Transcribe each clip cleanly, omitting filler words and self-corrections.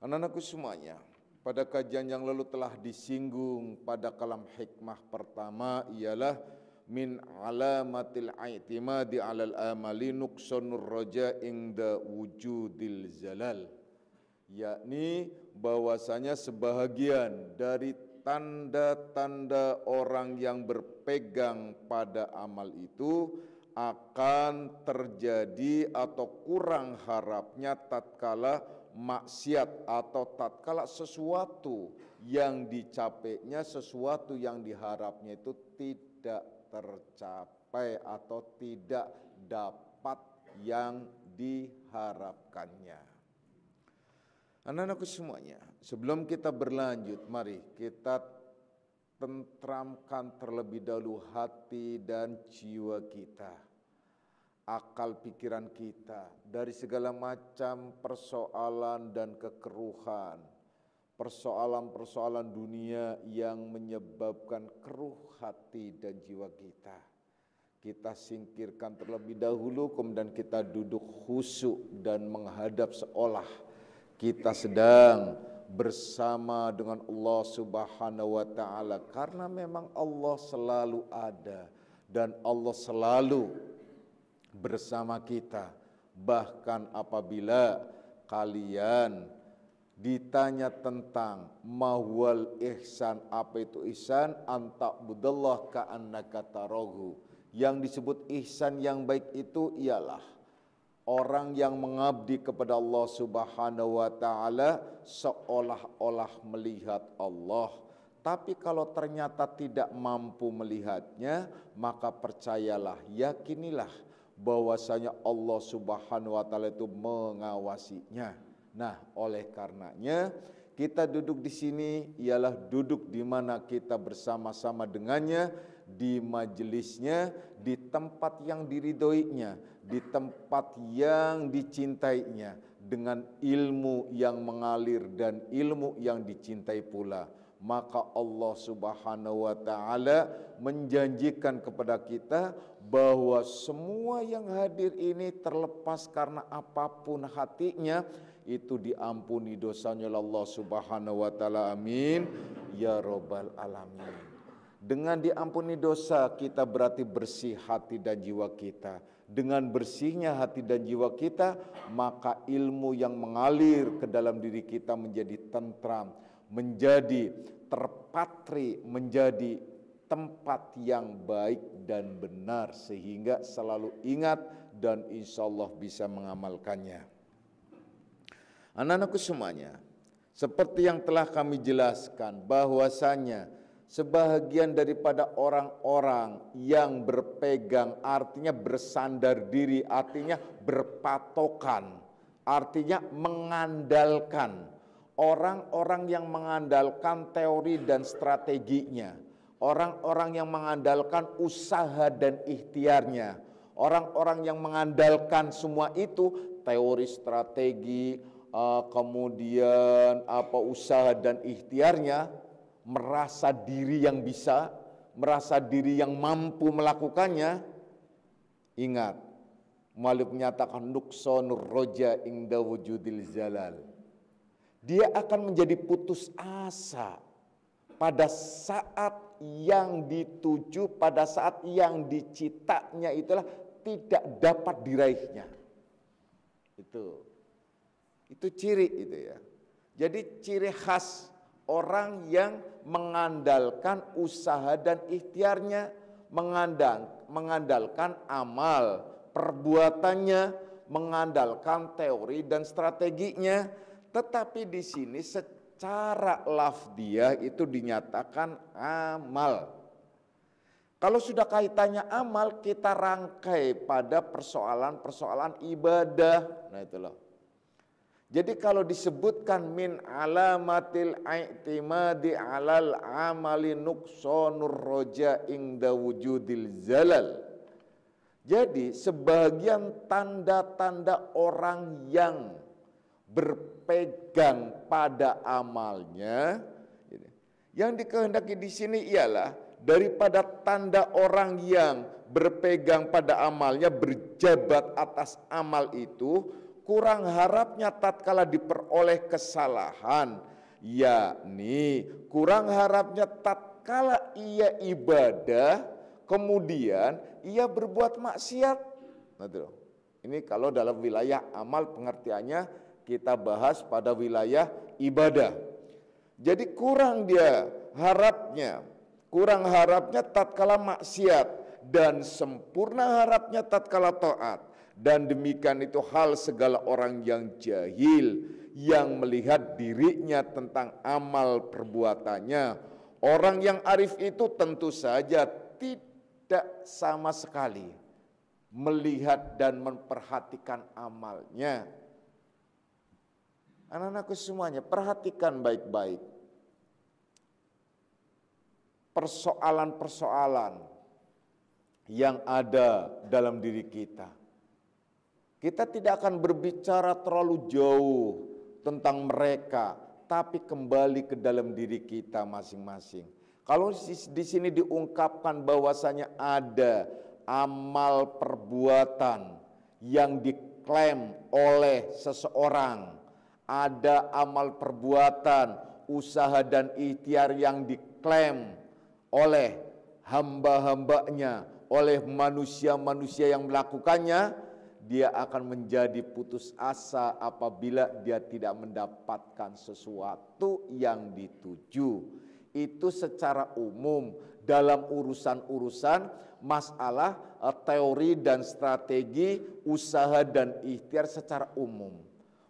Anak-anakku semuanya, pada kajian yang lalu telah disinggung pada kalam hikmah pertama ialah min alamatil i'timadi alal amali nuqsanur raja inda wujudil zalal, yakni bahwasanya sebahagian dari tanda-tanda orang yang berpegang pada amal itu akan terjadi atau kurang harapnya tatkala maksiat atau tatkala sesuatu yang dicapainya, sesuatu yang diharapnya itu tidak tercapai atau tidak dapat yang diharapkannya. Anak-anakku semuanya, sebelum kita berlanjut, mari kita tentramkan terlebih dahulu hati dan jiwa kita, akal pikiran kita dari segala macam persoalan dan kekeruhan, persoalan-persoalan dunia yang menyebabkan keruh hati dan jiwa kita. Kita singkirkan terlebih dahulu, kemudian kita duduk khusyuk dan menghadap seolah kita sedang bersama dengan Allah Subhanahu wa taala, karena memang Allah selalu ada dan Allah selalu bersama kita. Bahkan apabila kalian ditanya tentang mahwal ihsan, apa itu ihsan, anta'budallah ka'annaka tarahu. Yang disebut ihsan yang baik itu ialah orang yang mengabdi kepada Allah Subhanahu wa taala seolah-olah melihat Allah. Tapi kalau ternyata tidak mampu melihatnya, maka percayalah, yakinilah bahwasanya Allah Subhanahu wa taala itu mengawasinya. Nah, oleh karenanya kita duduk di sini ialah duduk di mana kita bersama-sama dengannya, di majelisnya, di tempat yang diridhoinya, di tempat yang dicintainya, dengan ilmu yang mengalir dan ilmu yang dicintai pula. Maka Allah Subhanahu wa taala menjanjikan kepada kita bahwa semua yang hadir ini, terlepas karena apapun hatinya, itu diampuni dosanya oleh Allah Subhanahu wa taala. Amin ya rabbal alamin. Dengan diampuni dosa kita berarti bersih hati dan jiwa kita. Dengan bersihnya hati dan jiwa kita, maka ilmu yang mengalir ke dalam diri kita menjadi tentram, menjadi terpatri, menjadi tempat yang baik dan benar, sehingga selalu ingat dan insya Allah bisa mengamalkannya. Anak-anakku semuanya, seperti yang telah kami jelaskan bahwasanya sebahagian daripada orang-orang yang berpegang, artinya bersandar diri, artinya berpatokan, artinya mengandalkan. Orang-orang yang mengandalkan teori dan strateginya, orang-orang yang mengandalkan usaha dan ikhtiarnya, orang-orang yang mengandalkan semua itu, teori, strategi, kemudian usaha dan ikhtiarnya, merasa diri yang bisa, merasa diri yang mampu melakukannya. Ingat, Malik menyatakan nuqsanur roja inda wujudil zalal. Dia akan menjadi putus asa pada saat yang dituju, pada saat yang dicitanya itulah tidak dapat diraihnya. Itu ciri itu ya. Jadi ciri khas orang yang mengandalkan usaha dan ikhtiarnya, mengandalkan amal perbuatannya, mengandalkan teori dan strateginya. Tetapi di sini secara lafdiyah itu dinyatakan amal. Kalau sudah kaitannya amal, kita rangkai pada persoalan-persoalan ibadah. Nah itulah. Jadi kalau disebutkan min alamatil i'timadi alal amali nuqsanur roja inda wujudil zalal. Jadi sebagian tanda-tanda orang yang berpegang pada amalnya, yang dikehendaki di sini ialah daripada tanda orang yang berpegang pada amalnya, berjabat atas amal itu, kurang harapnya tatkala diperoleh kesalahan, yakni kurang harapnya tatkala ia ibadah, kemudian ia berbuat maksiat. Nah, ini kalau dalam wilayah amal pengertiannya kita bahas pada wilayah ibadah. Jadi kurang harapnya tatkala maksiat dan sempurna harapnya tatkala taat. Dan demikian itu hal segala orang yang jahil, yang melihat dirinya tentang amal perbuatannya. Orang yang arif itu tentu saja tidak sama sekali melihat dan memperhatikan amalnya. Anak-anakku semuanya, perhatikan baik-baik persoalan-persoalan yang ada dalam diri kita. Kita tidak akan berbicara terlalu jauh tentang mereka, tapi kembali ke dalam diri kita masing-masing. Kalau di sini diungkapkan bahwasanya ada amal perbuatan yang diklaim oleh seseorang, ada amal perbuatan, usaha dan ikhtiar yang diklaim oleh hamba-hambanya, oleh manusia-manusia yang melakukannya, dia akan menjadi putus asa apabila dia tidak mendapatkan sesuatu yang dituju. Itu secara umum dalam urusan-urusan masalah teori dan strategi usaha dan ikhtiar secara umum.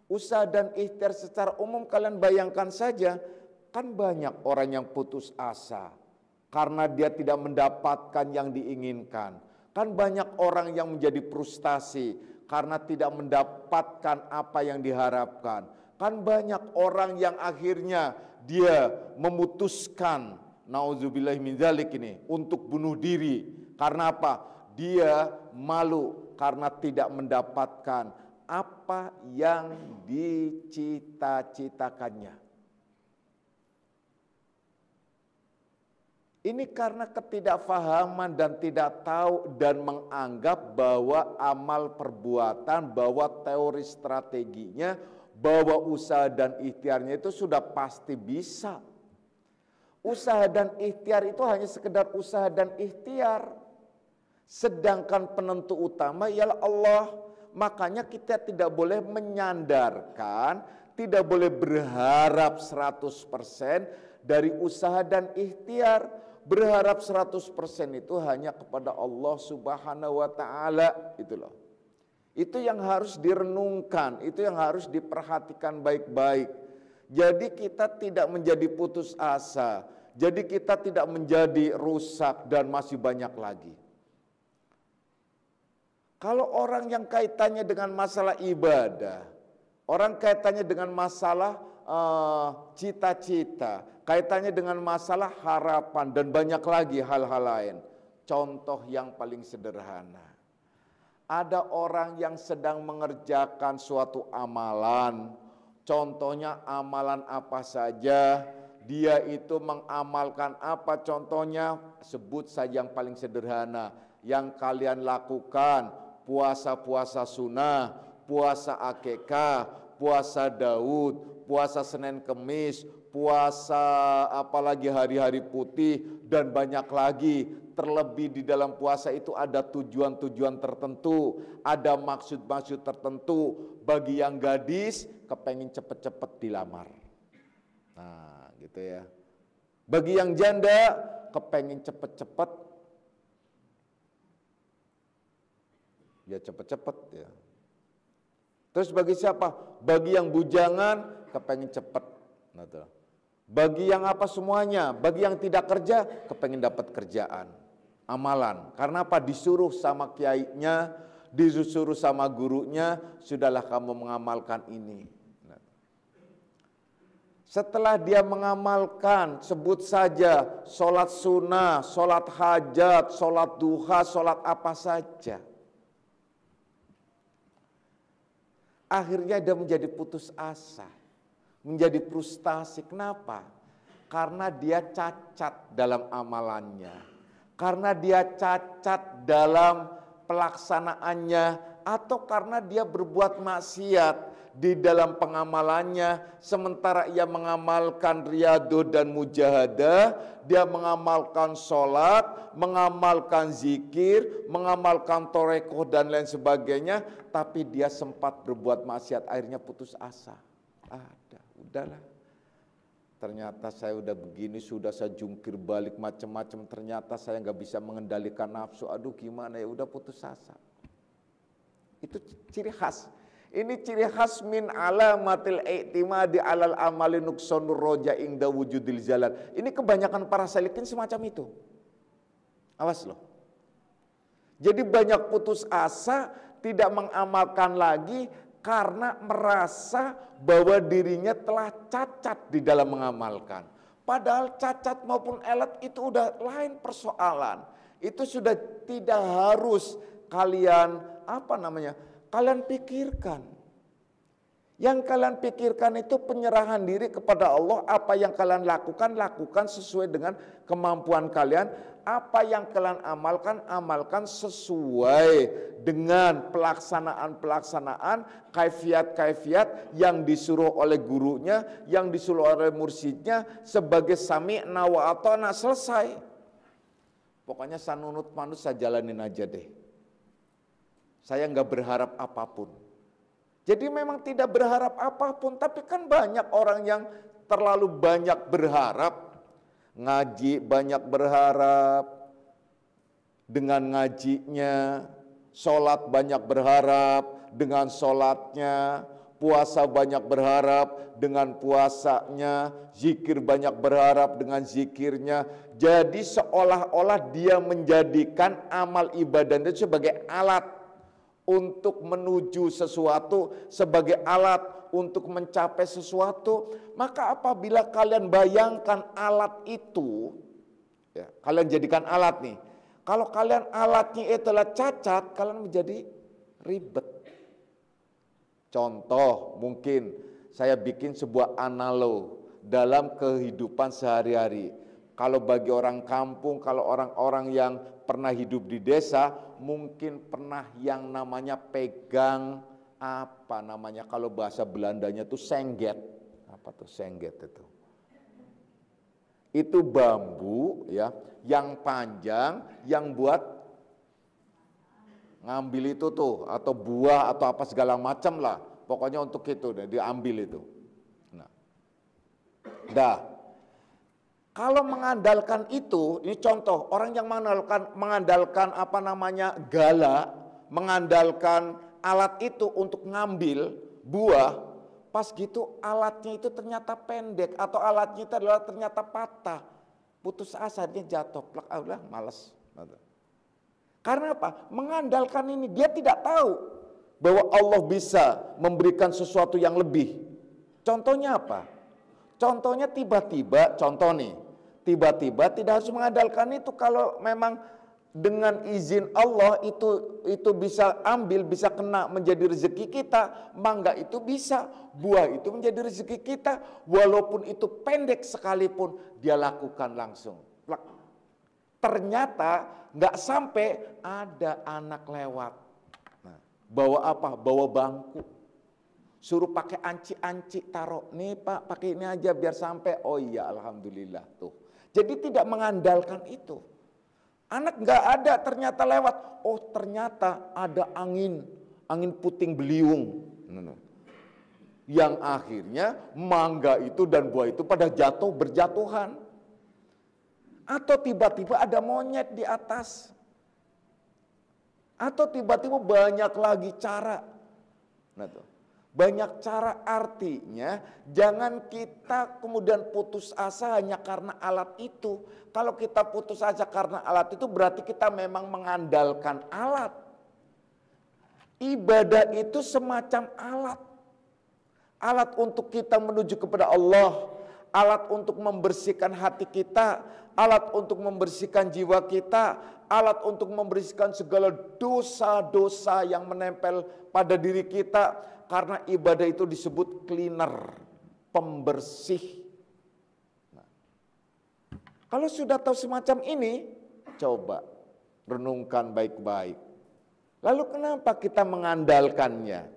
Usaha dan ikhtiar secara umum kalian bayangkan saja, kan banyak orang yang putus asa karena dia tidak mendapatkan yang diinginkan. Kan banyak orang yang menjadi frustasi karena tidak mendapatkan apa yang diharapkan. Kan banyak orang yang akhirnya dia memutuskan, nauzubillah min dzalik ini, untuk bunuh diri. Karena apa? Dia malu karena tidak mendapatkan apa yang dicita-citakannya. Ini karena ketidakfahaman dan tidak tahu dan menganggap bahwa amal perbuatan, bahwa teori strateginya, bahwa usaha dan ikhtiarnya itu sudah pasti bisa. Usaha dan ikhtiar itu hanya sekedar usaha dan ikhtiar. Sedangkan penentu utama ialah Allah. Makanya kita tidak boleh menyandarkan, tidak boleh berharap 100% dari usaha dan ikhtiar. Berharap 100% itu hanya kepada Allah Subhanahu wa ta'ala. Itu yang harus direnungkan, itu yang harus diperhatikan baik-baik. Jadi kita tidak menjadi putus asa, jadi kita tidak menjadi rusak dan masih banyak lagi. Kalau orang yang kaitannya dengan masalah ibadah, orang kaitannya dengan masalah cita-cita, kaitannya dengan masalah harapan dan banyak lagi hal-hal lain. Contoh yang paling sederhana. Ada orang yang sedang mengerjakan suatu amalan. Contohnya amalan apa saja. Dia itu mengamalkan apa contohnya? Sebut saja yang paling sederhana. Yang kalian lakukan, puasa-puasa sunnah, puasa akikah, puasa Daud, puasa Senin Kemis, puasa apalagi hari-hari putih dan banyak lagi. Terlebih di dalam puasa itu ada tujuan-tujuan tertentu, ada maksud-maksud tertentu. Bagi yang gadis kepengen cepet-cepet dilamar. Nah gitu ya. Bagi yang janda kepengen cepet-cepet, ya cepet-cepet ya. Terus bagi siapa? Bagi yang bujangan kepengen cepet. Nah, tuh. Bagi yang apa semuanya? Bagi yang tidak kerja kepengen dapat kerjaan, amalan. Karena apa? Disuruh sama kiainya, disuruh sama gurunya, sudahlah kamu mengamalkan ini. Nah. Setelah dia mengamalkan, sebut saja sholat sunnah, sholat hajat, sholat duha, sholat apa saja. Akhirnya dia menjadi putus asa, menjadi frustasi. Kenapa? Karena dia cacat dalam amalannya. Karena dia cacat dalam pelaksanaannya, atau karena dia berbuat maksiat di dalam pengamalannya, sementara ia mengamalkan riyadhah dan mujahadah, dia mengamalkan sholat, mengamalkan zikir, mengamalkan torekoh dan lain sebagainya, tapi dia sempat berbuat maksiat, akhirnya putus asa. Udahlah. Ternyata saya udah begini, sudah saya jungkir balik macam-macam, ternyata saya nggak bisa mengendalikan nafsu, aduh gimana ya, udah putus asa. Itu ciri khas. Ini ciri khas min alamatil i'timadi alal amali nuqsanur roja ingda wujudil jalal. Ini kebanyakan para salikin semacam itu. Awas loh. Jadi banyak putus asa, tidak mengamalkan lagi karena merasa bahwa dirinya telah cacat di dalam mengamalkan. Padahal cacat maupun elat itu udah lain persoalan. Itu sudah tidak harus kalian kalian pikirkan. Yang kalian pikirkan itu penyerahan diri kepada Allah. Apa yang kalian lakukan, lakukan sesuai dengan kemampuan kalian. Apa yang kalian amalkan, amalkan sesuai dengan pelaksanaan-pelaksanaan, kaifiat-kaifiat yang disuruh oleh gurunya, yang disuruh oleh mursyidnya, sebagai sami'na wa ata'na, selesai. Pokoknya sanunut manut, saya jalanin aja deh. Saya nggak berharap apapun. Jadi memang tidak berharap apapun, tapi kan banyak orang yang terlalu banyak berharap. Ngaji banyak berharap dengan ngajinya, sholat banyak berharap dengan sholatnya, puasa banyak berharap dengan puasanya, zikir banyak berharap dengan zikirnya. Jadi seolah-olah dia menjadikan amal ibadah itu sebagai alat untuk menuju sesuatu, sebagai alat untuk mencapai sesuatu. Maka apabila kalian bayangkan alat itu, ya, kalian jadikan alat nih. Kalau kalian alatnya itulah cacat, kalian menjadi ribet. Contoh, mungkin saya bikin sebuah analog dalam kehidupan sehari-hari. Kalau bagi orang kampung, kalau orang-orang yang pernah hidup di desa, mungkin pernah yang namanya pegang, kalau bahasa Belandanya tuh sengget. Apa tuh sengget itu? Itu bambu ya, yang panjang, yang buat ngambil itu tuh, atau buah atau apa segala macam lah. Pokoknya untuk itu, diambil itu. Kalau mengandalkan itu, ini contoh orang yang mengandalkan gala, mengandalkan alat itu untuk ngambil buah, pas gitu alatnya itu ternyata pendek atau alatnya itu adalah ternyata patah, putus asa, dia jatuh, plak, udah malas. Karena apa? Mengandalkan ini, dia tidak tahu bahwa Allah bisa memberikan sesuatu yang lebih. Contohnya apa? Contohnya tiba-tiba tidak harus mengandalkan itu. Kalau memang dengan izin Allah itu bisa ambil, bisa kena menjadi rezeki kita, mangga itu bisa, buah itu menjadi rezeki kita, walaupun itu pendek sekalipun dia lakukan langsung. Ternyata nggak sampai ada anak lewat. Bawa apa? Bawa bangku. Suruh pakai anci-anci, taruh nih Pak, pakai ini aja biar sampai. Oh iya, alhamdulillah tuh. Jadi tidak mengandalkan itu. Anak nggak ada, ternyata lewat. Oh ternyata ada angin puting beliung. Yang akhirnya mangga itu dan buah itu pada berjatuhan. Atau tiba-tiba ada monyet di atas. Atau tiba-tiba banyak lagi cara. Banyak cara, artinya jangan kita kemudian putus asa hanya karena alat itu. Kalau kita putus asa karena alat itu berarti kita memang mengandalkan alat. Ibadah itu semacam alat. Alat untuk kita menuju kepada Allah. Alat untuk membersihkan hati kita. Alat untuk membersihkan jiwa kita. Alat untuk membersihkan segala dosa-dosa yang menempel pada diri kita. Karena ibadah itu disebut cleaner, pembersih. Kalau sudah tahu semacam ini, coba renungkan baik-baik. Lalu kenapa kita mengandalkannya?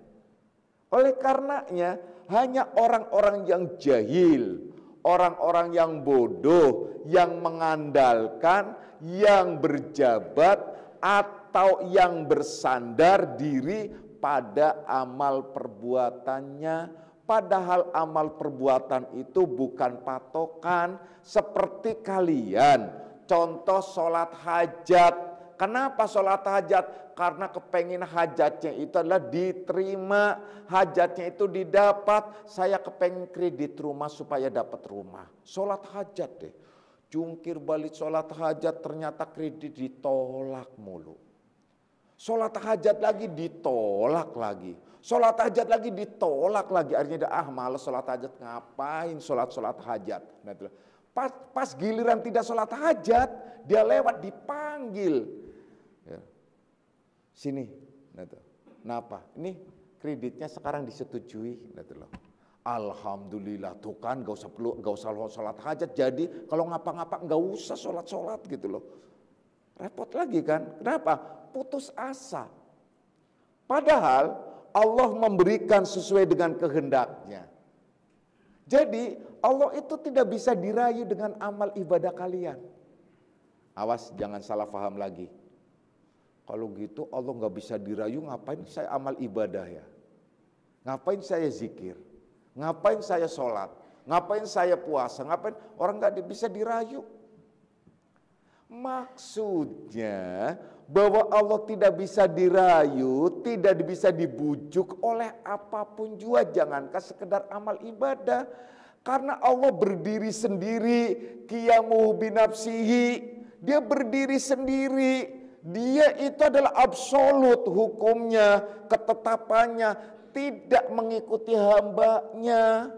Oleh karenanya hanya orang-orang yang jahil, orang-orang yang bodoh, yang mengandalkan, yang berjabat, atau yang bersandar diri pada amal perbuatannya. Padahal amal perbuatan itu bukan patokan. Seperti kalian, contoh sholat hajat. Kenapa sholat hajat? Karena kepengen hajatnya itu adalah diterima, hajatnya itu didapat. Saya kepengen kredit rumah supaya dapat rumah. Sholat hajat deh. Jungkir balik sholat hajat, ternyata kredit ditolak mulu. Sholat hajat lagi ditolak lagi. Sholat hajat lagi ditolak lagi. Akhirnya males sholat hajat, ngapain sholat hajat. Nah, pas giliran tidak sholat hajat, dia lewat dipanggil. Ya. Sini. Kenapa? Ini kreditnya sekarang disetujui. Alhamdulillah, tuh kan gak usah sholat hajat. Jadi kalau ngapa-ngapa gak usah sholat gitu loh. Repot lagi kan? Kenapa? Putus asa. Padahal Allah memberikan sesuai dengan kehendaknya. Jadi Allah itu tidak bisa dirayu dengan amal ibadah kalian. Awas jangan salah paham lagi. Kalau gitu Allah gak bisa dirayu, ngapain saya amal ibadah ya? Ngapain saya zikir? Ngapain saya sholat? Ngapain saya puasa? Ngapain? Orang gak bisa dirayu. Maksudnya bahwa Allah tidak bisa dirayu, tidak bisa dibujuk oleh apapun juga, jangankan sekedar amal ibadah. Karena Allah berdiri sendiri, qiyamuhu binafsihi, dia berdiri sendiri. Dia itu adalah absolut hukumnya, ketetapannya, tidak mengikuti hambanya.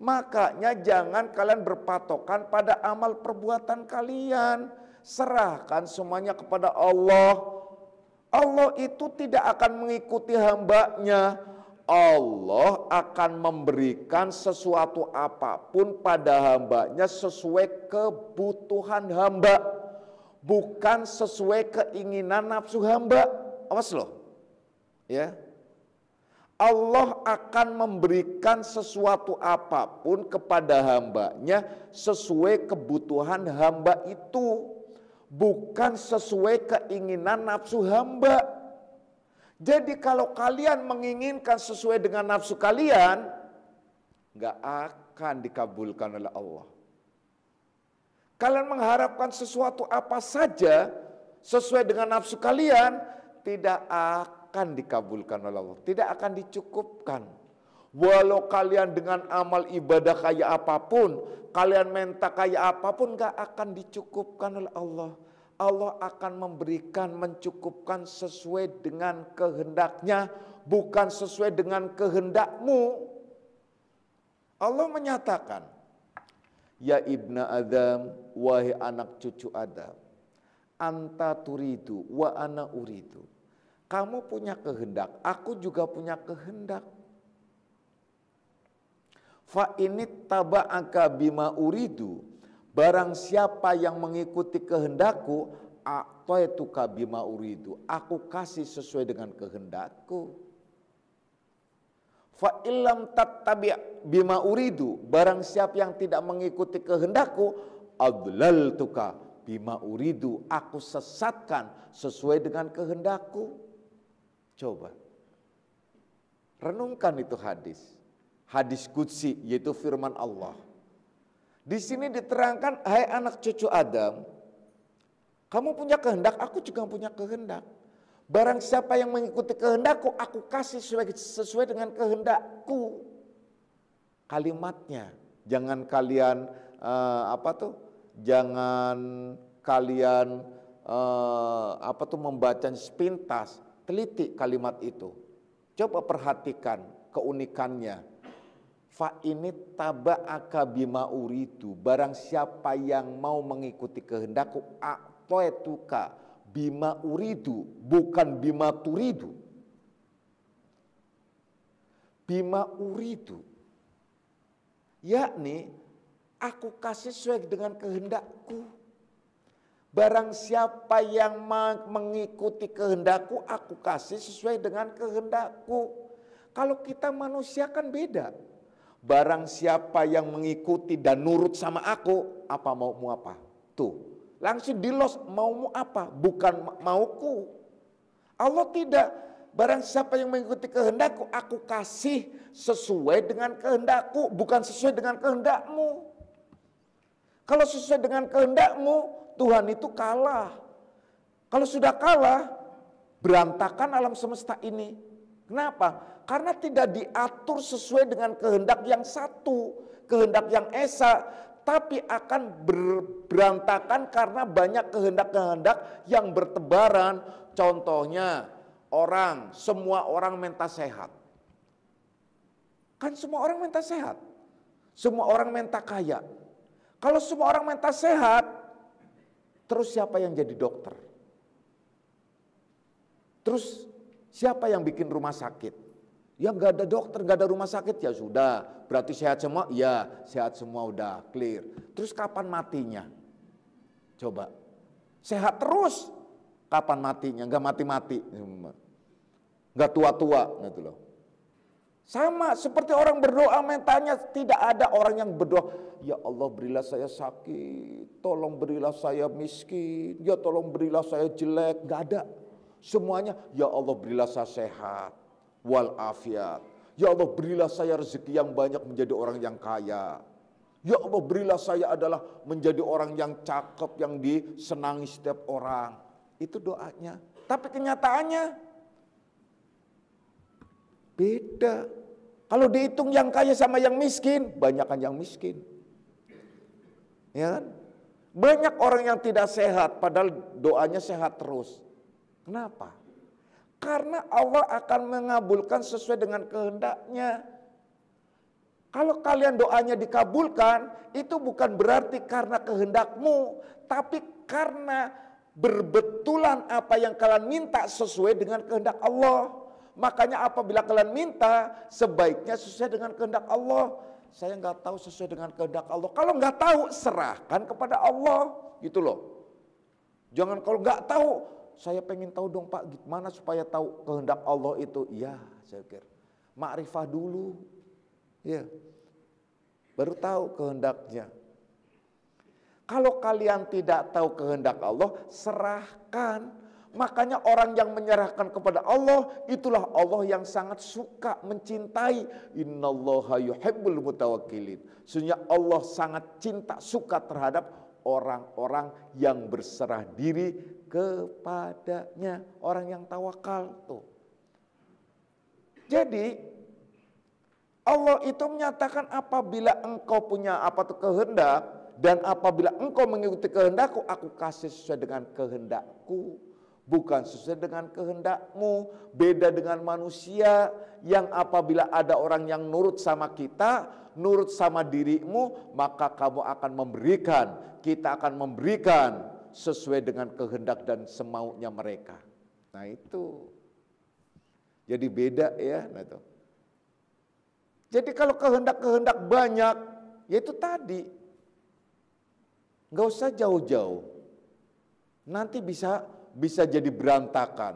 Makanya jangan kalian berpatokan pada amal perbuatan kalian. Serahkan semuanya kepada Allah. Allah itu tidak akan mengikuti hambanya. Allah akan memberikan sesuatu apapun pada hambanya sesuai kebutuhan hamba. Bukan sesuai keinginan nafsu hamba. Awas loh. Ya. Allah akan memberikan sesuatu apapun kepada hambanya sesuai kebutuhan hamba itu. Bukan sesuai keinginan nafsu hamba. Jadi kalau kalian menginginkan sesuai dengan nafsu kalian, gak akan dikabulkan oleh Allah. Kalian mengharapkan sesuatu apa saja sesuai dengan nafsu kalian, tidak akan dikabulkan oleh Allah. Tidak akan dicukupkan. Walau kalian dengan amal ibadah kayak apapun, kalian minta kayak apapun, gak akan dicukupkan oleh Allah. Allah akan memberikan, mencukupkan sesuai dengan kehendaknya, bukan sesuai dengan kehendakmu. Allah menyatakan, ya ibna Adam, wahai anak cucu Adam, anta turidu wa ana uridu. Kamu punya kehendak, aku juga punya kehendak. Fa init taba'aka bima uridu, barang siapa yang mengikuti kehendakku, a'taituka bima uridu, aku kasih sesuai dengan kehendakku. Fa illam tattabi' bima uridu, barang siapa yang tidak mengikuti kehendakku, adlaltuka bima uridu, aku sesatkan sesuai dengan kehendakku. Coba renungkan itu hadis. Hadis qudsi, yaitu firman Allah. Di sini diterangkan, hai anak cucu Adam, kamu punya kehendak, aku juga punya kehendak. Barang siapa yang mengikuti kehendakku, aku kasih sesuai dengan kehendakku. Kalimatnya, jangan kalian jangan kalian membacanya sepintas, teliti kalimat itu. Coba perhatikan keunikannya. Fa ini taba'aka bima uridu, barang siapa yang mau mengikuti kehendakku, a'taituka bima uridu, bukan bima turidu. Bima uridu, yakni aku kasih sesuai dengan kehendakku. Barang siapa yang mengikuti kehendakku, aku kasih sesuai dengan kehendakku. Kalau kita manusia kan beda. Barang siapa yang mengikuti dan nurut sama aku, apa maumu apa? Tuh, langsung dilos maumu apa? Bukan mauku. Allah tidak. Barang siapa yang mengikuti kehendakku, aku kasih sesuai dengan kehendakku, bukan sesuai dengan kehendakmu. Kalau sesuai dengan kehendakmu, Tuhan itu kalah. Kalau sudah kalah, berantakan alam semesta ini. Kenapa? Karena tidak diatur sesuai dengan kehendak yang satu, kehendak yang esa, tapi akan berantakan karena banyak kehendak-kehendak yang bertebaran. Contohnya, semua orang minta sehat. Kan semua orang minta sehat. Semua orang minta kaya. Kalau semua orang minta sehat, terus siapa yang jadi dokter? Terus siapa yang bikin rumah sakit? Ya nggak ada dokter, nggak ada rumah sakit, ya sudah. Berarti sehat semua? Ya sehat semua, udah clear. Terus kapan matinya? Coba. Sehat terus. Kapan matinya? Nggak mati-mati. Nggak tua-tua gitu loh. Sama seperti orang berdoa, mentanya tidak ada orang yang berdoa, ya Allah berilah saya sakit, tolong berilah saya miskin, ya tolong berilah saya jelek, nggak ada. Semuanya, ya Allah berilah saya sehat, walafiat. Ya Allah berilah saya rezeki yang banyak menjadi orang yang kaya. Ya Allah berilah saya adalah menjadi orang yang cakep, yang disenangi setiap orang. Itu doanya. Tapi kenyataannya beda. Kalau dihitung yang kaya sama yang miskin, banyakkan yang miskin. Ya kan? Banyak orang yang tidak sehat, padahal doanya sehat terus. Kenapa? Karena Allah akan mengabulkan sesuai dengan kehendaknya. Kalau kalian doanya dikabulkan, itu bukan berarti karena kehendakmu, tapi karena berbetulan apa yang kalian minta sesuai dengan kehendak Allah. Makanya apabila kalian minta, sebaiknya sesuai dengan kehendak Allah. Saya nggak tahu sesuai dengan kehendak Allah. Kalau nggak tahu, serahkan kepada Allah, gitu loh. Jangan kalau nggak tahu, saya pengen tahu dong Pak, gimana supaya tahu kehendak Allah itu? Ya, saya pikir makrifah dulu, ya, baru tahu kehendaknya. Kalau kalian tidak tahu kehendak Allah, serahkan. Makanya orang yang menyerahkan kepada Allah, itulah Allah yang sangat suka, mencintai. Innallaha yuhibbul mutawakkilin. Sesungguhnya Allah sangat cinta, suka terhadap orang-orang yang berserah diri kepadanya. Orang yang tawakal tuh. Jadi Allah itu menyatakan apabila engkau punya apa tuh kehendak, dan apabila engkau mengikuti kehendakku, aku kasih sesuai dengan kehendakku, bukan sesuai dengan kehendakmu. Beda dengan manusia yang apabila ada orang yang nurut sama kita, nurut sama dirimu, maka kamu akan memberikan, kita akan memberikan sesuai dengan kehendak dan semaunya mereka. Nah itu. Jadi beda ya. Nah itu. Jadi kalau kehendak-kehendak banyak, ya itu tadi. Nggak usah jauh-jauh. Nanti bisa jadi berantakan.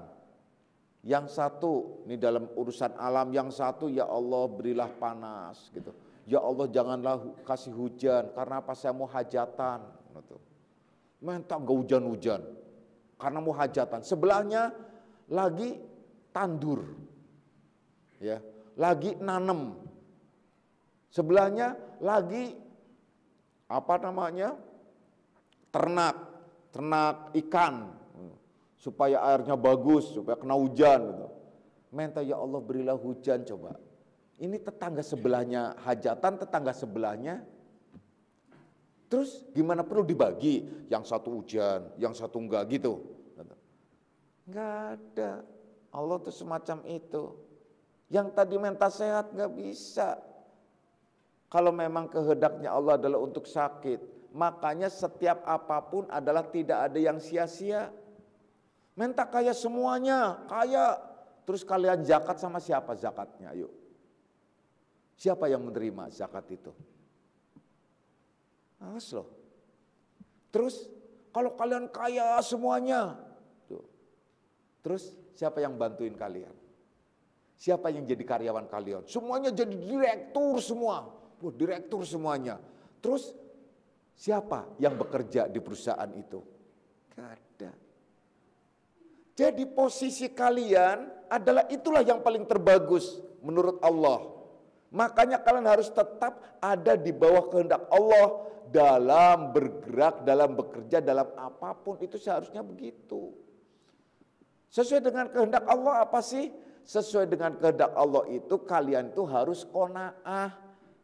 Yang satu, ini dalam urusan alam, yang satu ya Allah berilah panas gitu. Ya Allah janganlah kasih hujan, karena apa, saya mau hajatan. Gitu. Minta gak hujan-hujan, karena mau hajatan. Sebelahnya lagi tandur, ya, lagi nanem. Sebelahnya lagi apa namanya, ternak ikan, supaya airnya bagus, supaya kena hujan. Gitu. Minta ya Allah berilah hujan coba. Ini tetangga sebelahnya hajatan, tetangga sebelahnya. Terus gimana, perlu dibagi? Yang satu hujan, yang satu enggak gitu. Enggak ada. Allah tuh semacam itu. Yang tadi minta sehat enggak bisa. Kalau memang kehendaknya Allah adalah untuk sakit, makanya setiap apapun adalah tidak ada yang sia-sia. Minta kaya semuanya, kaya. Terus kalian zakat sama siapa zakatnya? Ayo. Siapa yang menerima zakat itu? Awas loh. Terus kalau kalian kaya semuanya. Tuh. Terus siapa yang bantuin kalian? Siapa yang jadi karyawan kalian? Semuanya jadi direktur semua. Wah, direktur semuanya. Terus siapa yang bekerja di perusahaan itu? Gak ada. Jadi posisi kalian adalah itulah yang paling terbagus menurut Allah. Makanya kalian harus tetap ada di bawah kehendak Allah dalam bergerak, dalam bekerja, dalam apapun itu seharusnya begitu. Sesuai dengan kehendak Allah apa sih? Sesuai dengan kehendak Allah itu kalian itu harus qanaah.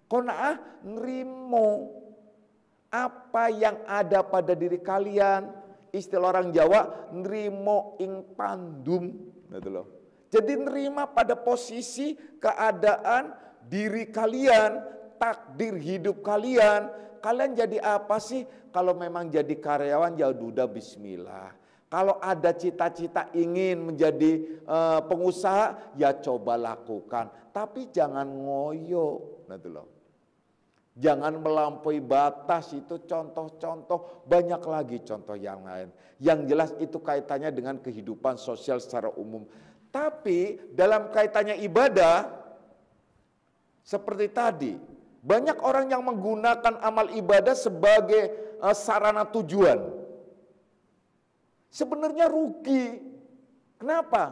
Qanaah nerimo apa yang ada pada diri kalian. Istilah orang Jawa, nrimo ing pandum. Gitu loh. Jadi nerima pada posisi keadaan diri kalian, takdir hidup kalian. Kalian jadi apa sih? Kalau memang jadi karyawan ya udah bismillah. Kalau ada cita-cita ingin menjadi pengusaha ya coba lakukan. Tapi jangan ngoyo. Gitu loh. Jangan melampaui batas, itu contoh-contoh, banyak lagi contoh yang lain. Yang jelas itu kaitannya dengan kehidupan sosial secara umum. Tapi dalam kaitannya ibadah, seperti tadi, banyak orang yang menggunakan amal ibadah sebagai sarana tujuan. Sebenarnya rugi. Kenapa?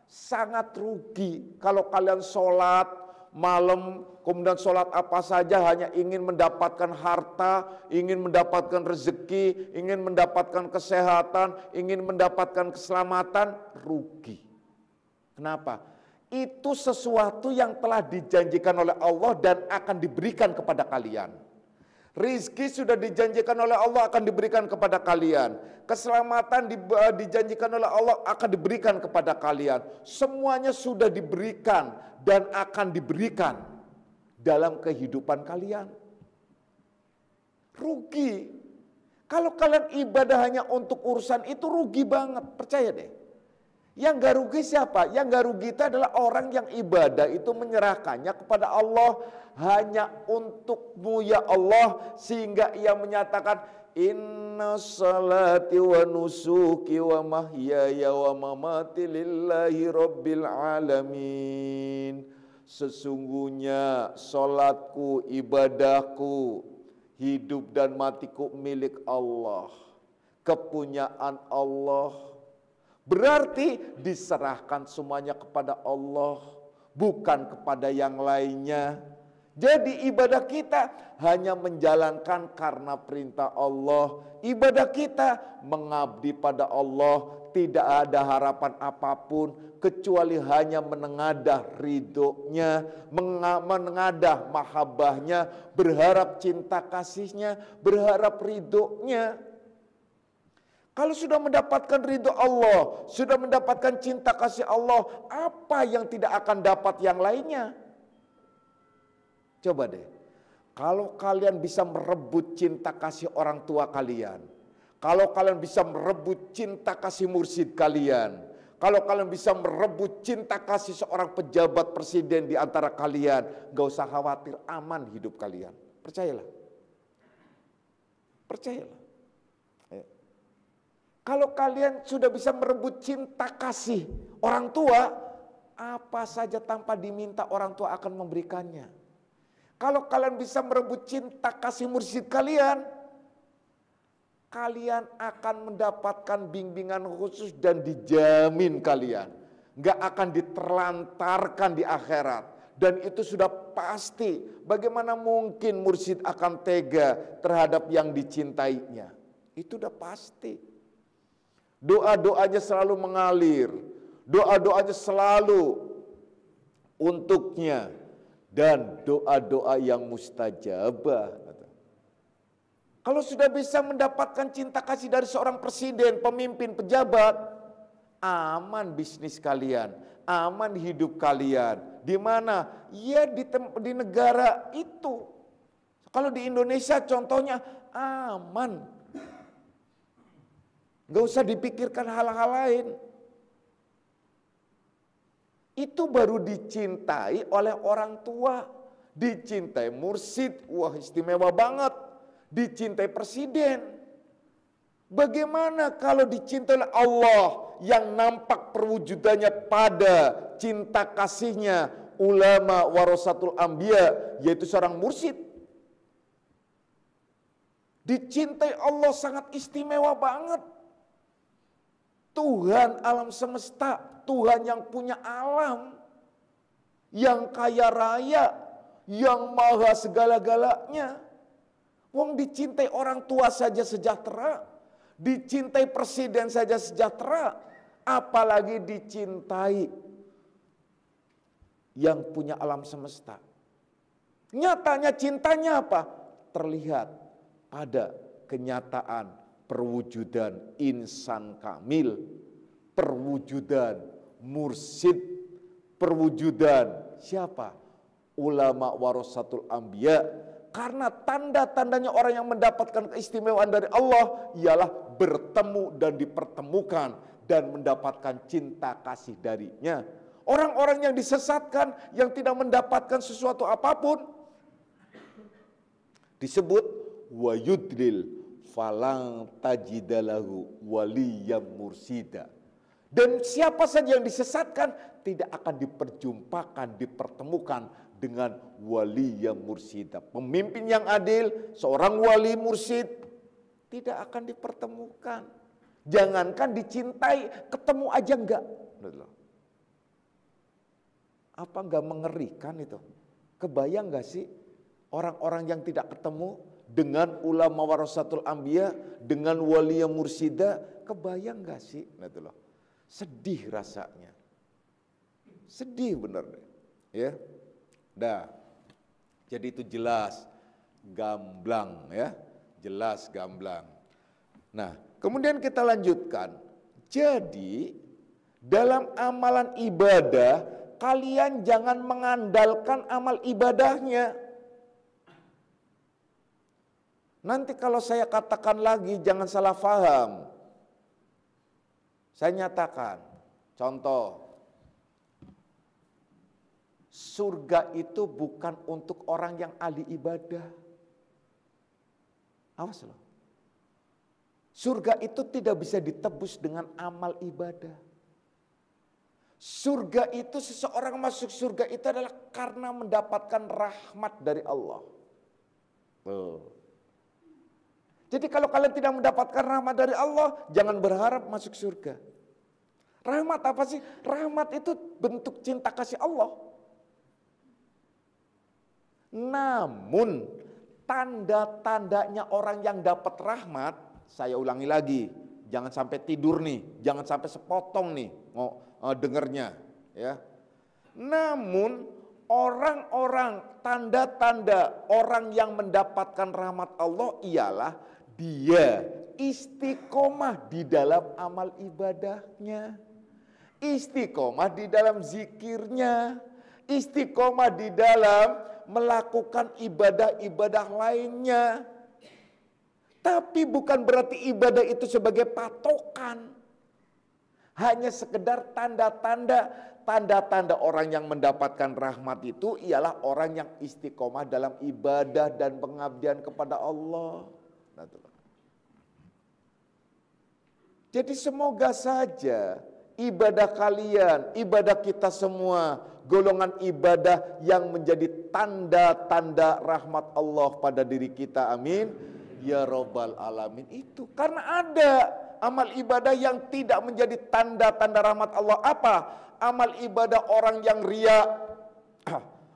Sangat rugi kalau kalian sholat malam, kemudian sholat apa saja hanya ingin mendapatkan harta, ingin mendapatkan rezeki, ingin mendapatkan kesehatan, ingin mendapatkan keselamatan, rugi. Kenapa? Itu sesuatu yang telah dijanjikan oleh Allah dan akan diberikan kepada kalian. Rizki sudah dijanjikan oleh Allah akan diberikan kepada kalian. Keselamatan dijanjikan oleh Allah akan diberikan kepada kalian. Semuanya sudah diberikan dan akan diberikan dalam kehidupan kalian. Rugi. Kalau kalian ibadah hanya untuk urusan itu rugi banget, percaya deh. Yang gak rugi siapa? Yang gak rugi itu adalah orang yang ibadah itu menyerahkannya kepada Allah hanya untukmu ya Allah, sehingga ia menyatakan inna salati wa nusuki wa mahyaya wa mamati lillahi rabbil alamin. Sesungguhnya salatku, ibadahku, hidup dan matiku milik Allah, kepunyaan Allah. Berarti diserahkan semuanya kepada Allah, bukan kepada yang lainnya. Jadi ibadah kita hanya menjalankan karena perintah Allah. Ibadah kita mengabdi pada Allah, tidak ada harapan apapun kecuali hanya menengadah ridhonya, menengadah mahabbahnya, berharap cinta kasihnya, berharap ridhonya. Kalau sudah mendapatkan ridho Allah, sudah mendapatkan cinta kasih Allah, apa yang tidak akan dapat yang lainnya? Coba deh, kalau kalian bisa merebut cinta kasih orang tua kalian, kalau kalian bisa merebut cinta kasih mursyid kalian, kalau kalian bisa merebut cinta kasih seorang pejabat presiden di antara kalian, gak usah khawatir, aman hidup kalian. Percayalah. Percayalah. Kalau kalian sudah bisa merebut cinta kasih orang tua, apa saja tanpa diminta orang tua akan memberikannya. Kalau kalian bisa merebut cinta kasih mursyid kalian, kalian akan mendapatkan bimbingan khusus dan dijamin kalian nggak akan diterlantarkan di akhirat. Dan itu sudah pasti. Bagaimana mungkin mursyid akan tega terhadap yang dicintainya? Itu udah pasti. Doa-doanya selalu mengalir, doa-doanya selalu untuknya, dan doa-doa yang mustajabah. Kalau sudah bisa mendapatkan cinta kasih dari seorang presiden, pemimpin, pejabat, aman bisnis kalian, aman hidup kalian. Di mana? Ya di negara itu. Kalau di Indonesia contohnya aman. Gak usah dipikirkan hal-hal lain. Itu baru dicintai oleh orang tua. Dicintai mursyid, wah istimewa banget. Dicintai presiden. Bagaimana kalau dicintai oleh Allah yang nampak perwujudannya pada cinta kasihnya ulama warasatul anbiya, yaitu seorang mursyid. Dicintai Allah sangat istimewa banget. Tuhan alam semesta, Tuhan yang punya alam, yang kaya raya, yang maha segala-galanya. Wong dicintai orang tua saja sejahtera, dicintai presiden saja sejahtera, apalagi dicintai yang punya alam semesta. Nyatanya cintanya apa? Terlihat pada kenyataan perwujudan insan kamil, perwujudan mursyid, perwujudan siapa? Ulama warasatul anbiya. Karena tanda-tandanya orang yang mendapatkan keistimewaan dari Allah ialah bertemu dan dipertemukan dan mendapatkan cinta kasih darinya. Orang-orang yang disesatkan, yang tidak mendapatkan sesuatu apapun, disebut wa yudlil falang tajidalahu waliyam mursida. Dan siapa saja yang disesatkan tidak akan diperjumpakan, dipertemukan dengan wali yang mursyid. Pemimpin yang adil, seorang wali mursyid tidak akan dipertemukan. Jangankan dicintai, ketemu aja enggak. Apa enggak mengerikan itu? Kebayang enggak sih orang-orang yang tidak ketemu dengan ulama warasatul anbiya, dengan wali yang mursyida, kebayang enggak sih? Sedih rasanya. Sedih benar deh. Ya. Dah. Jadi itu jelas gamblang ya. Jelas gamblang. Nah, kemudian kita lanjutkan. Jadi dalam amalan ibadah kalian jangan mengandalkan amal ibadahnya. Nanti kalau saya katakan lagi jangan salah paham. Saya nyatakan, contoh, surga itu bukan untuk orang yang ahli ibadah. Awas loh. Surga itu tidak bisa ditebus dengan amal ibadah. Surga itu, seseorang masuk surga itu adalah karena mendapatkan rahmat dari Allah. Jadi kalau kalian tidak mendapatkan rahmat dari Allah, jangan berharap masuk surga. Rahmat apa sih? Rahmat itu bentuk cinta kasih Allah. Namun tanda-tandanya orang yang dapat rahmat, saya ulangi lagi, jangan sampai tidur nih, jangan sampai sepotong nih dengernya, ya. Namun orang-orang, tanda-tanda orang yang mendapatkan rahmat Allah ialah dia istiqomah di dalam amal ibadahnya, istiqomah di dalam zikirnya, istiqomah di dalam melakukan ibadah-ibadah lainnya. Tapi bukan berarti ibadah itu sebagai patokan. Hanya sekedar tanda-tanda. Tanda-tanda orang yang mendapatkan rahmat itu ialah orang yang istiqomah dalam ibadah dan pengabdian kepada Allah. Jadi semoga saja ibadah kalian, ibadah kita semua, golongan ibadah yang menjadi tanda-tanda rahmat Allah pada diri kita. Amin. Ya Rabbal Alamin itu. Karena ada amal ibadah yang tidak menjadi tanda-tanda rahmat Allah. Apa? Amal ibadah orang yang riya.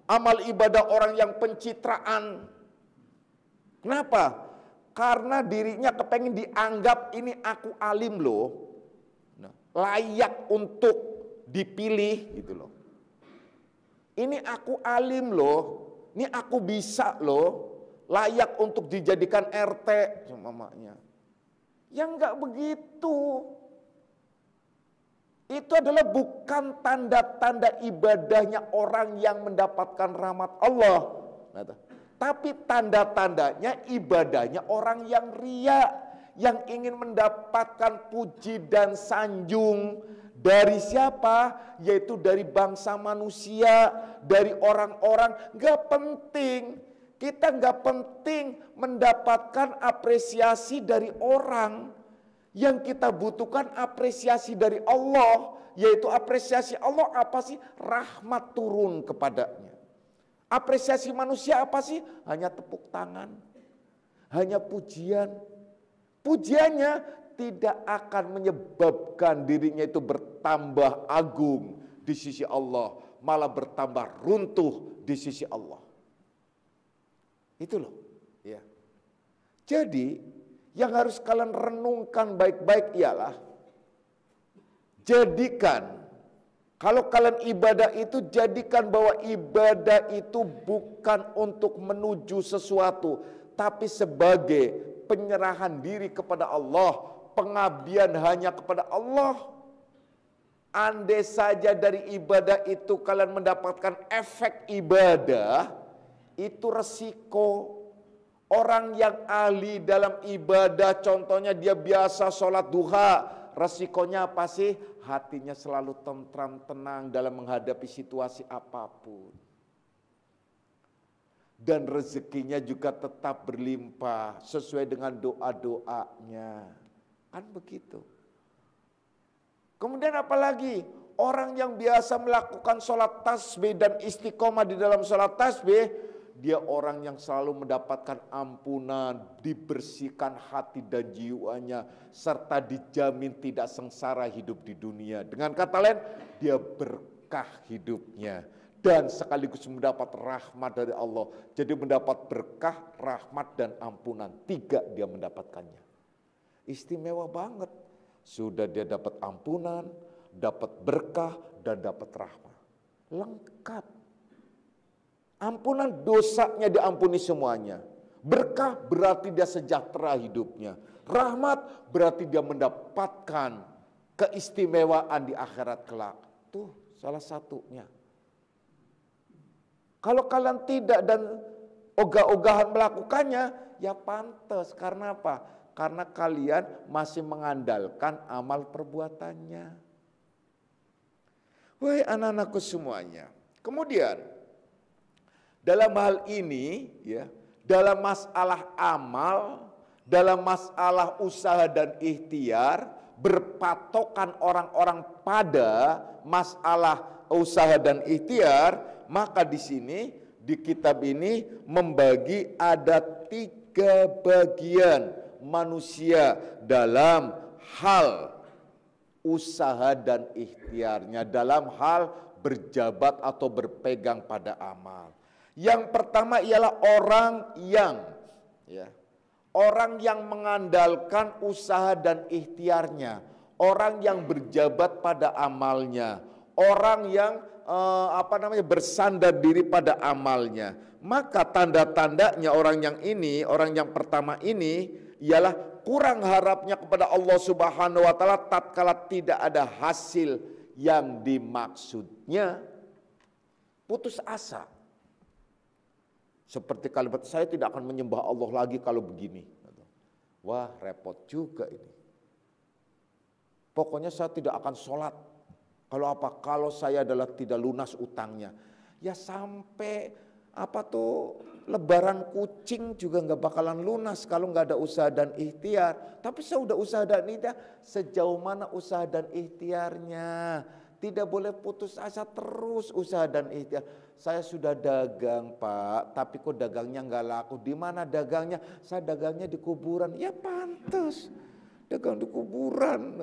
Amal ibadah orang yang pencitraan. Kenapa? Karena dirinya kepengen dianggap ini aku alim loh. Layak untuk dipilih gitu loh. Ini aku alim loh. Ini aku bisa loh. Layak untuk dijadikan RT sama mamanya. Yang enggak begitu. Itu adalah bukan tanda-tanda ibadahnya orang yang mendapatkan rahmat Allah. Tapi tanda-tandanya ibadahnya orang yang riya, yang ingin mendapatkan puji dan sanjung dari siapa? Yaitu dari bangsa manusia, dari orang-orang. Gak penting, kita gak penting mendapatkan apresiasi dari orang. Yang kita butuhkan apresiasi dari Allah, yaitu apresiasi Allah apa sih? Rahmat turun kepadanya. Apresiasi manusia apa sih? Hanya tepuk tangan, hanya pujian. Pujiannya tidak akan menyebabkan dirinya itu bertambah agung di sisi Allah, malah bertambah runtuh di sisi Allah. Itu loh, ya. Jadi yang harus kalian renungkan baik-baik ialah jadikan, kalau kalian ibadah itu jadikan bahwa ibadah itu bukan untuk menuju sesuatu, tapi sebagai penyerahan diri kepada Allah, pengabdian hanya kepada Allah. Andai saja dari ibadah itu kalian mendapatkan efek ibadah, itu resiko. Orang yang ahli dalam ibadah, contohnya dia biasa sholat duha, resikonya apa sih? Hatinya selalu tentram, tenang dalam menghadapi situasi apapun. Dan rezekinya juga tetap berlimpah sesuai dengan doa-doanya. Kan begitu. Kemudian apalagi? Orang yang biasa melakukan sholat tasbih dan istiqomah di dalam sholat tasbih, dia orang yang selalu mendapatkan ampunan, dibersihkan hati dan jiwanya, serta dijamin tidak sengsara hidup di dunia. Dengan kata lain, dia berkah hidupnya dan sekaligus mendapat rahmat dari Allah. Jadi mendapat berkah, rahmat dan ampunan. 3 dia mendapatkannya. Istimewa banget. Sudah dia dapat ampunan, dapat berkah dan dapat rahmat. Lengkap. Ampunan dosanya diampuni semuanya. Berkah berarti dia sejahtera hidupnya. Rahmat berarti dia mendapatkan keistimewaan di akhirat kelak. Tuh salah satunya. Kalau kalian tidak dan ogah-ogahan melakukannya, ya pantas. Karena apa? Karena kalian masih mengandalkan amal perbuatannya. Wahai anak-anakku semuanya. Kemudian dalam hal ini, ya, dalam masalah amal, dalam masalah usaha dan ikhtiar, berpatokan orang-orang pada masalah usaha dan ikhtiar, maka di sini di kitab ini membagi ada 3 bagian manusia dalam hal usaha dan ikhtiarnya, dalam hal berjabat atau berpegang pada amal. Yang pertama ialah orang yang mengandalkan usaha dan ikhtiarnya, orang yang berjabat pada amalnya, orang yang bersandar diri pada amalnya. Maka tanda-tandanya orang yang pertama ini ialah kurang harapnya kepada Allah Subhanahu wa taala tatkala tidak ada hasil yang dimaksudnya, putus asa. Seperti kalimat, saya tidak akan menyembah Allah lagi kalau begini. Wah, repot juga ini. Pokoknya saya tidak akan sholat. Kalau apa? Kalau saya adalah tidak lunas utangnya. Ya sampai lebaran kucing juga nggak bakalan lunas kalau nggak ada usaha dan ikhtiar. Tapi saya udah usaha dan ikhtiar. Sejauh mana usaha dan ikhtiarnya? Tidak boleh putus asa, terus usaha dan ikhtiar. Saya sudah dagang Pak, tapi kok dagangnya nggak laku. Di mana dagangnya? Saya dagangnya di kuburan. Ya pantas, dagang di kuburan.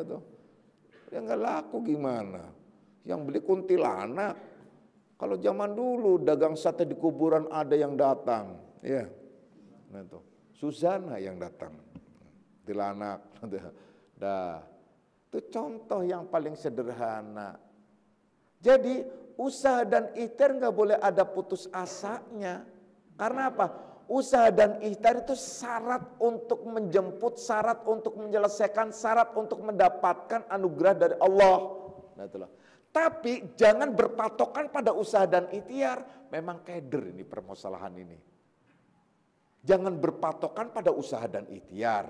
Ya nggak laku gimana? Yang beli kuntilanak. Kalau zaman dulu dagang sate di kuburan ada yang datang. Ya, Susana yang datang. Kuntilanak. Dah, itu contoh yang paling sederhana. Jadi usaha dan ikhtiar nggak boleh ada putus asanya. Karena apa? Usaha dan ikhtiar itu syarat untuk menjemput, syarat untuk menyelesaikan, syarat untuk mendapatkan anugerah dari Allah. Nah, itulah. Tapi jangan berpatokan pada usaha dan ikhtiar. Memang keder ini permasalahan ini. Jangan berpatokan pada usaha dan ikhtiar.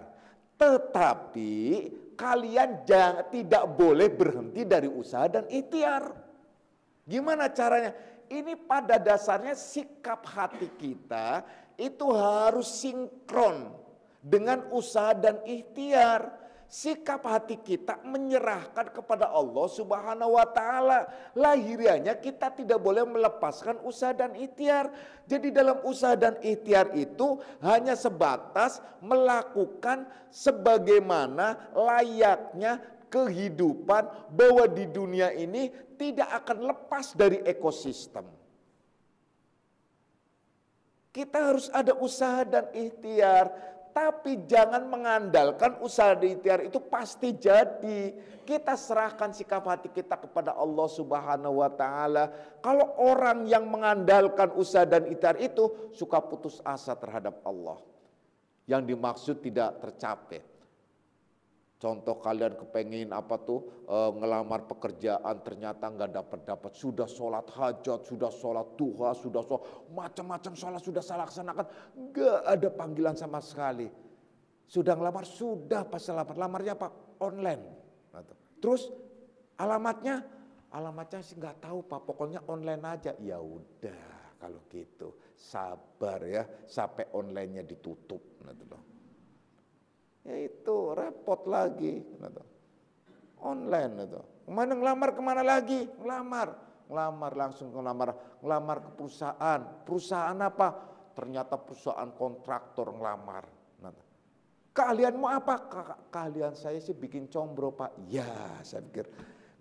Tetapi kalian tidak boleh berhenti dari usaha dan ikhtiar. Gimana caranya? Ini pada dasarnya sikap hati kita itu harus sinkron dengan usaha dan ikhtiar. sikap hati kita menyerahkan kepada Allah Subhanahu wa taala. Lahiriahnya kita tidak boleh melepaskan usaha dan ikhtiar. Jadi dalam usaha dan ikhtiar itu hanya sebatas melakukan sebagaimana layaknya kehidupan, bahwa di dunia ini tidak akan lepas dari ekosistem. Kita harus ada usaha dan ikhtiar, tapi jangan mengandalkan usaha dan ikhtiar itu pasti jadi. Kita serahkan sikap hati kita kepada Allah Subhanahu wa taala. Kalau orang yang mengandalkan usaha dan ikhtiar itu suka putus asa terhadap Allah, yang dimaksud tidak tercapai. Contoh, kalian kepengin ngelamar pekerjaan, ternyata nggak dapat. Sudah sholat hajat, sudah sholat duha, sudah sholat macam-macam sholat sudah saya laksanakan, nggak ada panggilan sama sekali. Sudah ngelamar, sudah pas lamarnya apa? Online. Terus alamatnya sih nggak tahu Pak, pokoknya online aja. Ya udah kalau gitu sabar ya sampai onlinenya ditutup. Ya itu repot lagi. Online itu. Kemana lagi? Ngelamar langsung ngelamar ke perusahaan. Perusahaan apa? Ternyata perusahaan kontraktor ngelamar. Keahlianmu apa? Keahlian saya sih bikin combro Pak. Ya saya pikir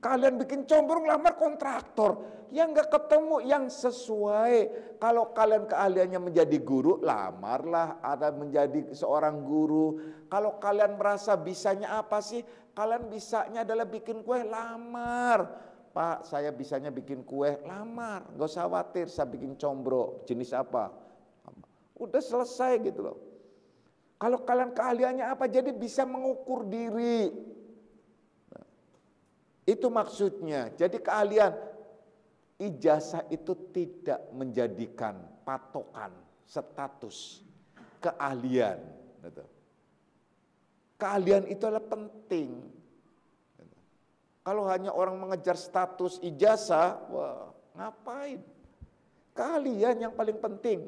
kalian bikin combro ngelamar kontraktor, yang nggak ketemu yang sesuai. Kalau kalian keahliannya menjadi guru, lamarlah ada menjadi seorang guru. Kalau kalian merasa bisanya apa sih? Kalian bisanya adalah bikin kue, lamar. Pak, saya bisanya bikin kue, lamar. Nggak usah khawatir, saya bikin combro. Jenis apa? Udah selesai gitu loh. Kalau kalian keahliannya apa? Jadi bisa mengukur diri. Itu maksudnya. Jadi keahlian, ijazah itu tidak menjadikan patokan status keahlian. Keahlian itu adalah penting. Kalau hanya orang mengejar status ijazah, wah ngapain? Keahlian yang paling penting.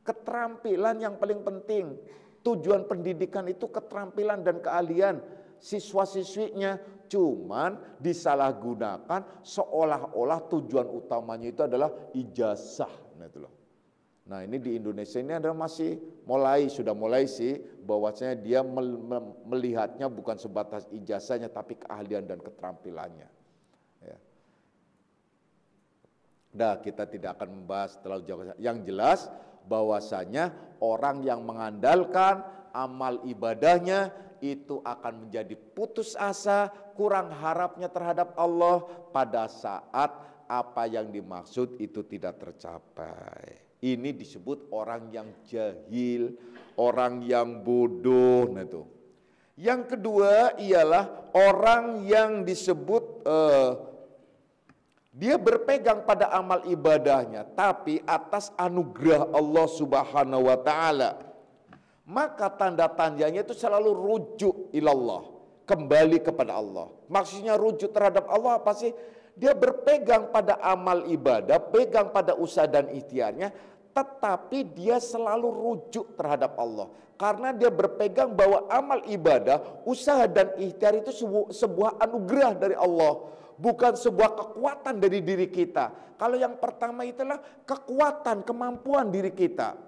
Keterampilan yang paling penting. Tujuan pendidikan itu keterampilan dan keahlian. Siswa-siswinya cuman disalahgunakan seolah-olah tujuan utamanya itu adalah ijazah. Nah ini di Indonesia ini adalah sudah mulai sih bahwasanya dia melihatnya bukan sebatas ijazahnya tapi keahlian dan keterampilannya. Ya. Nah kita tidak akan membahas terlalu jauh. Yang jelas bahwasanya orang yang mengandalkan amal ibadahnya itu akan menjadi putus asa, kurang harapnya terhadap Allah pada saat apa yang dimaksud itu tidak tercapai. Ini disebut orang yang jahil, orang yang bodoh. Yang kedua ialah orang yang disebut dia berpegang pada amal ibadahnya tapi atas anugerah Allah Subhanahu wa taala. Maka tanda-tandanya itu selalu rujuk ilallah, kembali kepada Allah. Maksudnya rujuk terhadap Allah apa sih? Dia berpegang pada amal ibadah, pegang pada usaha dan ikhtiarnya, tetapi dia selalu rujuk terhadap Allah. Karena dia berpegang bahwa amal ibadah, usaha dan ikhtiar itu sebuah anugerah dari Allah, bukan sebuah kekuatan dari diri kita. Kalau yang pertama itulah kekuatan, kemampuan diri kita.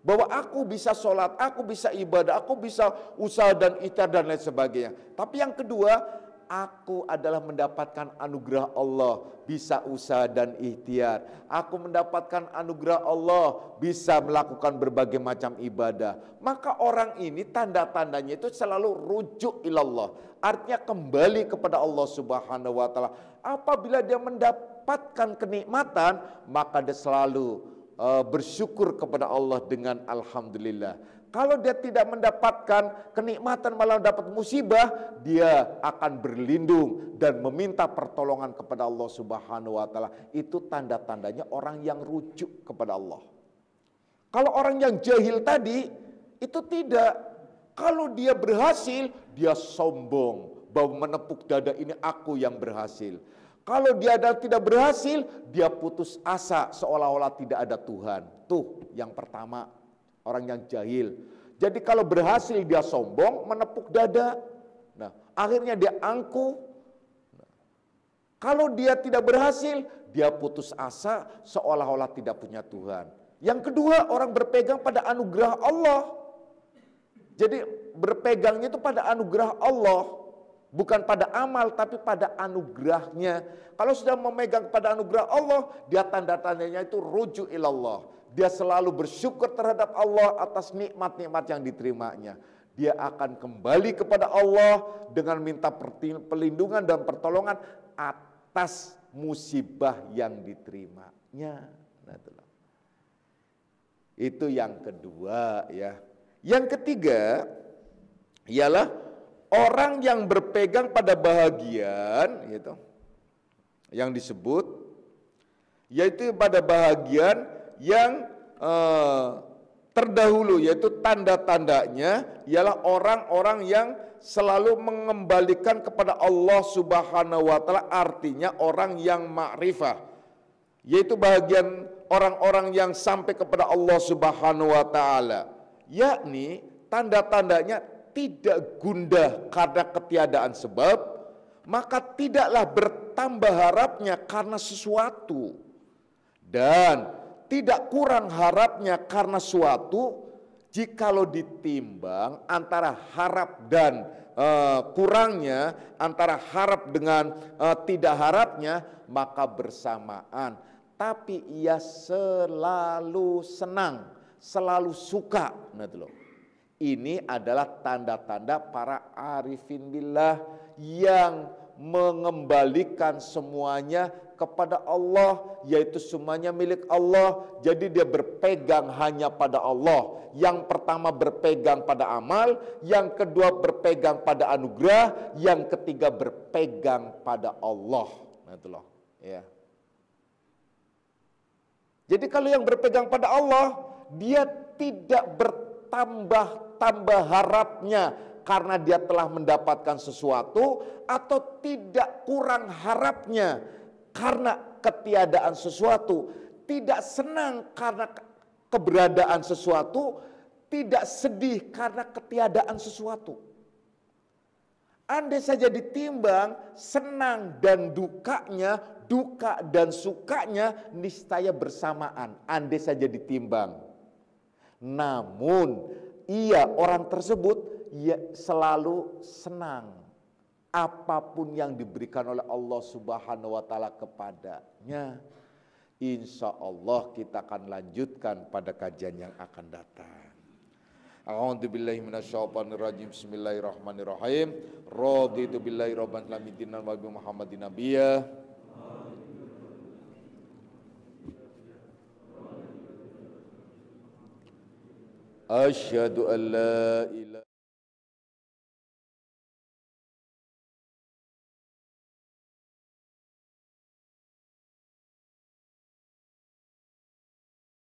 Bahwa aku bisa sholat, aku bisa ibadah, aku bisa usaha dan ikhtiar dan lain sebagainya. Tapi yang kedua, aku adalah mendapatkan anugerah Allah, bisa usaha dan ikhtiar. Aku mendapatkan anugerah Allah, bisa melakukan berbagai macam ibadah. Maka orang ini tanda-tandanya itu selalu rujuk ilallah. Artinya kembali kepada Allah Subhanahu wa taala. Apabila dia mendapatkan kenikmatan, maka dia selalu bersyukur kepada Allah dengan alhamdulillah. Kalau dia tidak mendapatkan kenikmatan malah dapat musibah, dia akan berlindung dan meminta pertolongan kepada Allah Subhanahu wa taala. Itu tanda-tandanya orang yang rujuk kepada Allah. Kalau orang yang jahil tadi itu tidak. Kalau dia berhasil, dia sombong bahwa menepuk dada ini aku yang berhasil. Kalau dia tidak berhasil, dia putus asa seolah-olah tidak ada Tuhan. Tuh yang pertama, orang yang jahil. Jadi kalau berhasil dia sombong, menepuk dada. Nah, akhirnya dia angkuh. Kalau dia tidak berhasil, dia putus asa seolah-olah tidak punya Tuhan. Yang kedua, orang berpegang pada anugerah Allah. Jadi berpegangnya itu pada anugerah Allah, bukan pada amal tapi pada anugerahnya. Kalau sudah memegang pada anugerah Allah, dia tanda-tandanya itu rujuk ilallah. Dia selalu bersyukur terhadap Allah atas nikmat-nikmat yang diterimanya. Dia akan kembali kepada Allah dengan minta perlindungan dan pertolongan atas musibah yang diterimanya. Nah, itu yang kedua ya. Yang ketiga ialah orang yang berpegang pada bahagian gitu, yang disebut yaitu pada bahagian yang terdahulu, yaitu tanda-tandanya ialah orang-orang yang selalu mengembalikan kepada Allah Subhanahu wa taala, artinya orang yang ma'rifah, yaitu bahagian orang-orang yang sampai kepada Allah Subhanahu wa taala, yakni tanda-tandanya tidak gundah karena ketiadaan sebab, maka tidaklah bertambah harapnya karena sesuatu, dan tidak kurang harapnya karena suatu. Jikalau ditimbang antara harap dan kurangnya, antara harap dengan tidak harapnya, maka bersamaan. Tapi ia selalu senang, selalu suka. Nah, itu loh. Ini adalah tanda-tanda para arifin billah yang mengembalikan semuanya kepada Allah, yaitu semuanya milik Allah. Jadi dia berpegang hanya pada Allah. Yang pertama berpegang pada amal, yang kedua berpegang pada anugerah, yang ketiga berpegang pada Allah. Nah, itu loh, ya. Jadi kalau yang berpegang pada Allah, dia tidak bertambah-tambah harapnya karena dia telah mendapatkan sesuatu, atau tidak kurang harapnya karena ketiadaan sesuatu, tidak senang karena keberadaan sesuatu, tidak sedih karena ketiadaan sesuatu. Andai saja ditimbang senang dan dukanya, duka dan sukanya niscaya bersamaan, andai saja ditimbang. Namun orang tersebut selalu senang apapun yang diberikan oleh Allah Subhanahu wa taala kepadanya. Insya Allah kita akan lanjutkan pada kajian yang akan datang. A'udzubillahi minasyaitonirrajim. Bismillahirrahmanirrahim. Raditu billahi rabban lamidinan wa bi Muhammadin nabiyya. Asyhadu an la ilaha